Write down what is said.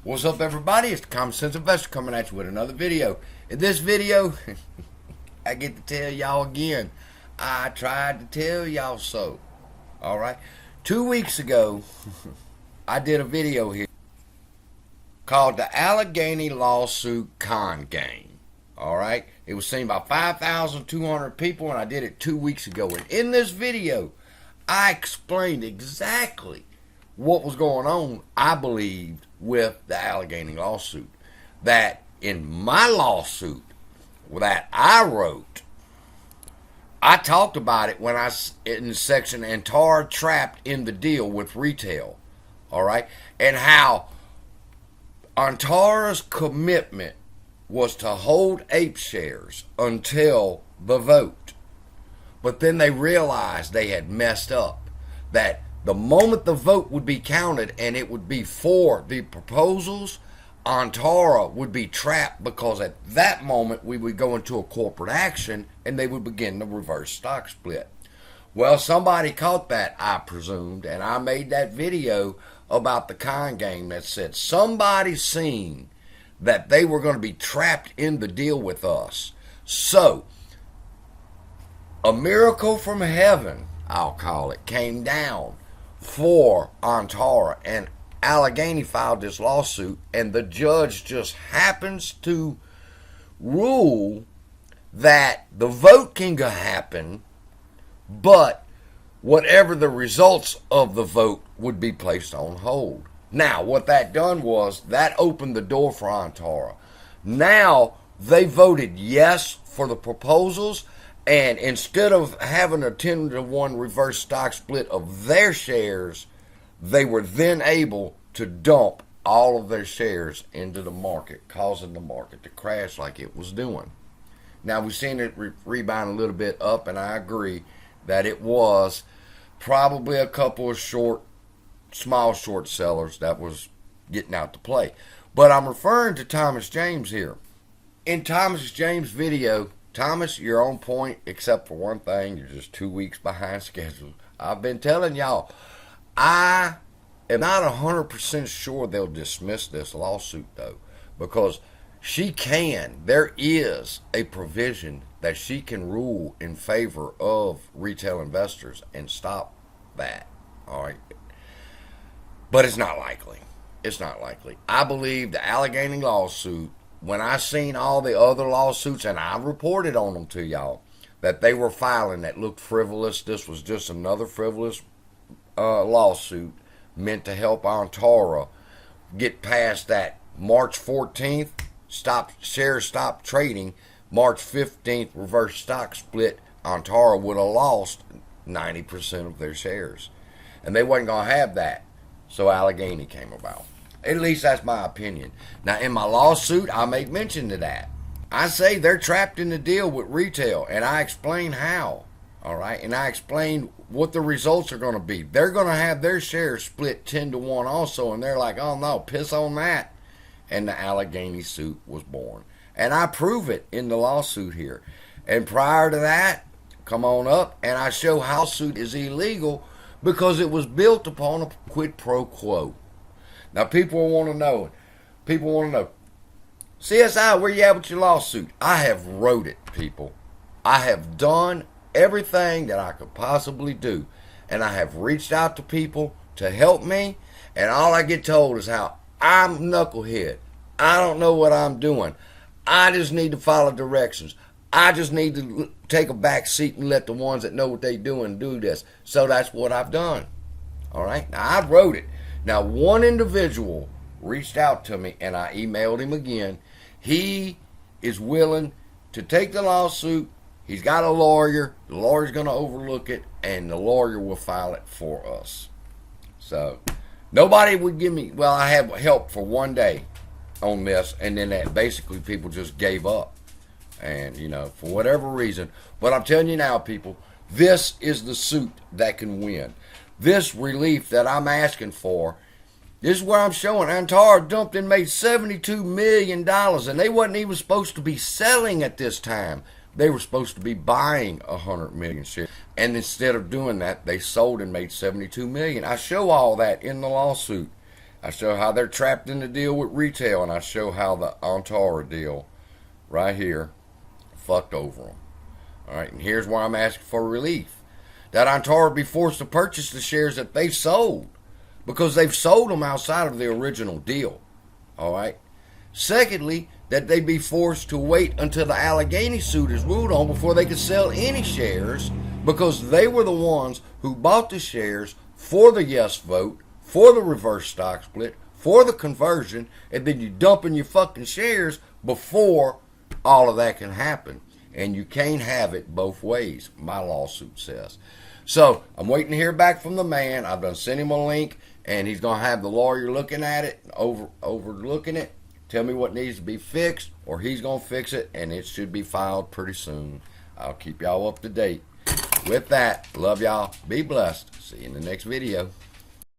What's up, everybody? It's the Common Sense Investor coming at you with another video. In this video, I get to tell y'all again, I tried to tell y'all so. Alright? 2 weeks ago, I did a video here called the Allegany Lawsuit Con Game. Alright? It was seen by 5,200 people, and I did it 2 weeks ago. And in this video, I explained exactly what was going on, I believed, with the Allegany lawsuit. That in my lawsuit that I wrote, I talked about it when I in the section Antara trapped in the deal with retail, all right, and how Antara's commitment was to hold ape shares until the vote, but then they realized they had messed up. That the moment the vote would be counted and it would be for the proposals, Antara would be trapped, because at that moment we would go into a corporate action and they would begin the reverse stock split. Well, somebody caught that, I presumed, and I made that video about the con game that said somebody seen that they were going to be trapped in the deal with us. So, a miracle from heaven, I'll call it, came down for Antara, and Allegheny filed this lawsuit, and the judge just happens to rule that the vote can happen, but whatever the results of the vote would be placed on hold. Now, what that done was that opened the door for Antara. Now they voted yes for the proposals, and instead of having a 10-to-1 reverse stock split of their shares, they were then able to dump all of their shares into the market, causing the market to crash like it was doing. Now, we've seen it rebound a little bit up, and I agree that it was probably a couple of small short sellers that was getting out to play. But I'm referring to Thomas James here. In Thomas James' video, Thomas, you're on point, except for one thing. You're just 2 weeks behind schedule. I've been telling y'all, I am not 100% sure they'll dismiss this lawsuit, though, because there is a provision that she can rule in favor of retail investors and stop that. All right. But it's not likely. It's not likely. I believe the Allegany lawsuit, when I seen all the other lawsuits, and I reported on them to y'all, that they were filing that looked frivolous. This was just another frivolous lawsuit meant to help Antara get past that March 14th, shares stop trading. March 15th, reverse stock split. Antara would have lost 90% of their shares. And they wasn't going to have that. So Allegheny came about. At least that's my opinion. Now, in my lawsuit, I make mention to that. I say they're trapped in the deal with retail, and I explain how. All right? And I explain what the results are going to be. They're going to have their shares split 10-to-1 also, and they're like, oh, no, piss on that. And the Allegheny suit was born. And I prove it in the lawsuit here. And prior to that, come on up, and I show how suit is illegal because it was built upon a quid pro quo. Now, people want to know. CSI, where you at with your lawsuit? I have wrote it, people. I have done everything that I could possibly do. And I have reached out to people to help me. And all I get told is how I'm knucklehead. I don't know what I'm doing. I just need to follow directions. I just need to take a back seat and let the ones that know what they're doing do this. So that's what I've done. All right? Now, I wrote it. Now, one individual reached out to me, and I emailed him again. He is willing to take the lawsuit. He's got a lawyer. The lawyer's going to overlook it, and the lawyer will file it for us. So, nobody would give me, well, I have help for 1 day on this, and then that basically people just gave up. And, for whatever reason. But I'm telling you now, people, this is the suit that can win. This relief that I'm asking for, this is where I'm showing Antara dumped and made $72 million, and they wasn't even supposed to be selling at this time. They were supposed to be buying 100 million shares. And instead of doing that, they sold and made $72 million. I show all that in the lawsuit. I show how they're trapped in the deal with retail, and I show how the Antara deal right here fucked over them. All right, and here's why I'm asking for relief. That Antara be forced to purchase the shares that they've sold, because they've sold them outside of the original deal. All right. Secondly, that they be forced to wait until the Allegany suit is ruled on before they can sell any shares, because they were the ones who bought the shares for the yes vote, for the reverse stock split, for the conversion, and then you dumping your fucking shares before all of that can happen. And you can't have it both ways, my lawsuit says. So I'm waiting to hear back from the man. I've done sent him a link, and he's going to have the lawyer looking at it, overlooking it, tell me what needs to be fixed, or he's going to fix it, and it should be filed pretty soon. I'll keep y'all up to date. With that, love y'all. Be blessed. See you in the next video.